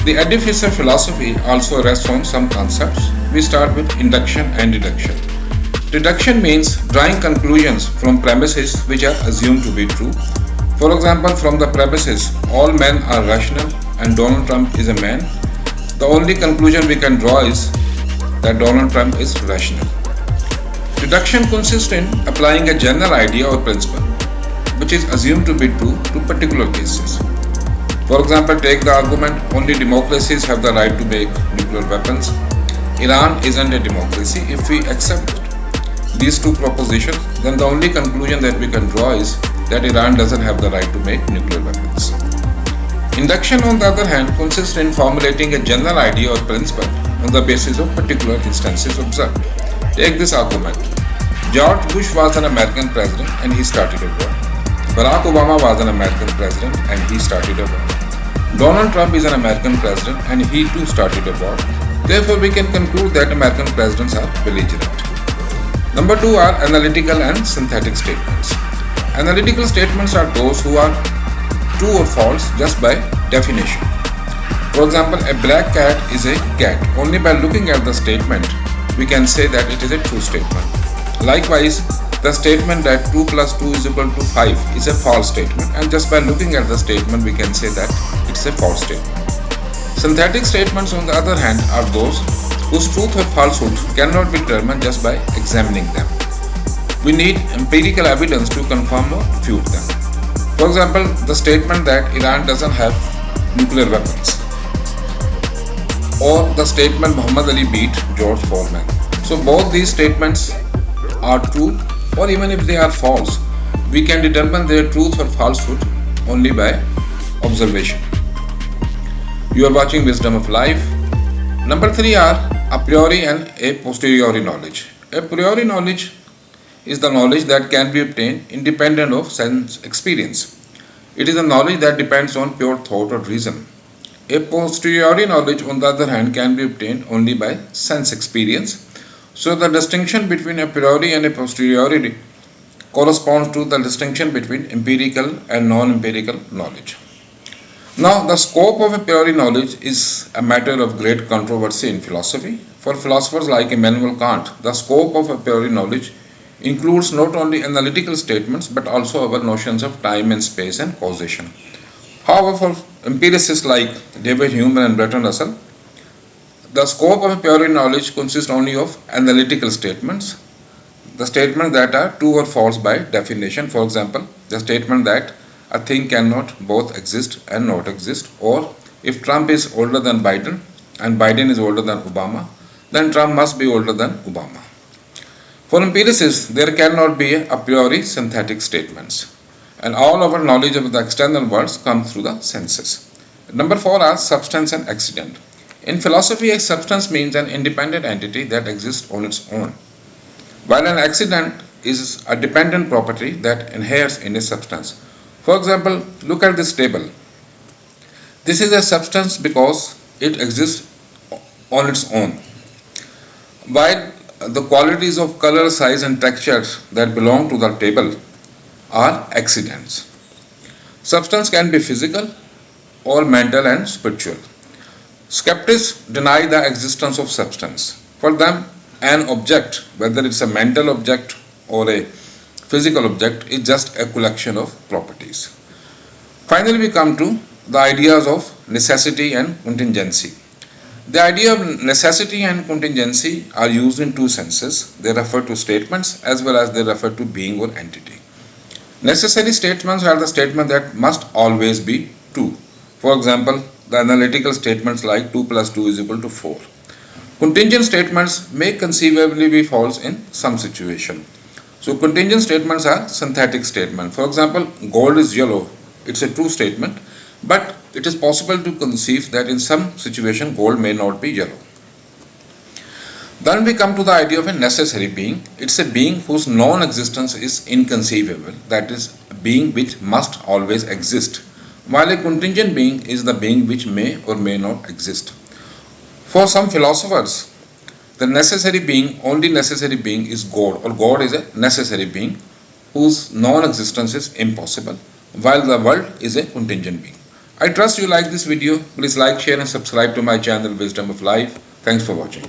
The edifice of philosophy also rests on some concepts. We start with induction and deduction. Deduction means drawing conclusions from premises which are assumed to be true. For example, from the premises all men are rational and Donald Trump is a man, the only conclusion we can draw is that Donald Trump is rational. Deduction consists in applying a general idea or principle which is assumed to be true to particular cases. For example, take the argument only democracies have the right to make nuclear weapons. Iran isn't a democracy. If we accept these two propositions, then the only conclusion that we can draw is that Iran doesn't have the right to make nuclear weapons. Induction, on the other hand, consists in formulating a general idea or principle on the basis of particular instances observed. Take this argument. George Bush was an American president and he started a war. Barack Obama was an American president and he started a war. Donald Trump is an American president and he too started a war. Therefore, we can conclude that American presidents are belligerent. Number 2 are analytical and synthetic statements. Analytical statements are those who are true or false just by definition. For example, a black cat is a cat. Only by looking at the statement, we can say that it is a true statement. Likewise, the statement that 2 plus 2 is equal to 5 is a false statement, and just by looking at the statement, we can say that it's a false statement. Synthetic statements, on the other hand, are those whose truth or falsehood cannot be determined just by examining them. We need empirical evidence to confirm or refute them. For example, the statement that Iran doesn't have nuclear weapons, or the statement Muhammad Ali beat George Foreman. So both these statements are true, or even if they are false, we can determine their truth or falsehood only by observation. You are watching Wisdom of Life. Number 3 are a priori and a posteriori knowledge. A priori knowledge is the knowledge that can be obtained independent of sense experience. It is a knowledge that depends on pure thought or reason. A posteriori knowledge, on the other hand, can be obtained only by sense experience. So the distinction between a priori and a posteriori corresponds to the distinction between empirical and non-empirical knowledge. Now, the scope of a priori knowledge is a matter of great controversy in philosophy. For philosophers like Immanuel Kant, the scope of a priori knowledge includes not only analytical statements but also our notions of time and space and causation. However, for empiricists like David Hume and Bertrand Russell, the scope of a priori knowledge consists only of analytical statements, the statements that are true or false by definition. For example, the statement that a thing cannot both exist and not exist, or if Trump is older than Biden and Biden is older than Obama, then Trump must be older than Obama. For empiricists, there cannot be a priori synthetic statements, and all our knowledge of the external world comes through the senses. Number 4 are substance and accident. In philosophy, a substance means an independent entity that exists on its own, while an accident is a dependent property that inheres in a substance. For example, look at this table. This is a substance because it exists on its own, while the qualities of color, size and texture that belong to the table are accidents. Substance can be physical or mental and spiritual. Skeptics deny the existence of substance. For them, an object, whether it's a mental object or a physical object, is just a collection of properties. Finally, we come to the ideas of necessity and contingency. The idea of necessity and contingency are used in two senses. They refer to statements as well as they refer to being or entity. Necessary statements are the statements that must always be true. For example, the analytical statements like 2 plus 2 is equal to 4. Contingent statements may conceivably be false in some situation. So contingent statements are synthetic statements. For example, gold is yellow. It's a true statement, but it is possible to conceive that in some situation gold may not be yellow. Then we come to the idea of a necessary being. It's a being whose non-existence is inconceivable, that is, a being which must always exist, while a contingent being is the being which may or may not exist. For some philosophers, the only necessary being is God, or God is a necessary being. whose non-existence is impossible, while the world is a contingent being. I trust you like this video. Please like, share and subscribe to my channel Wisdom of Life. Thanks for watching.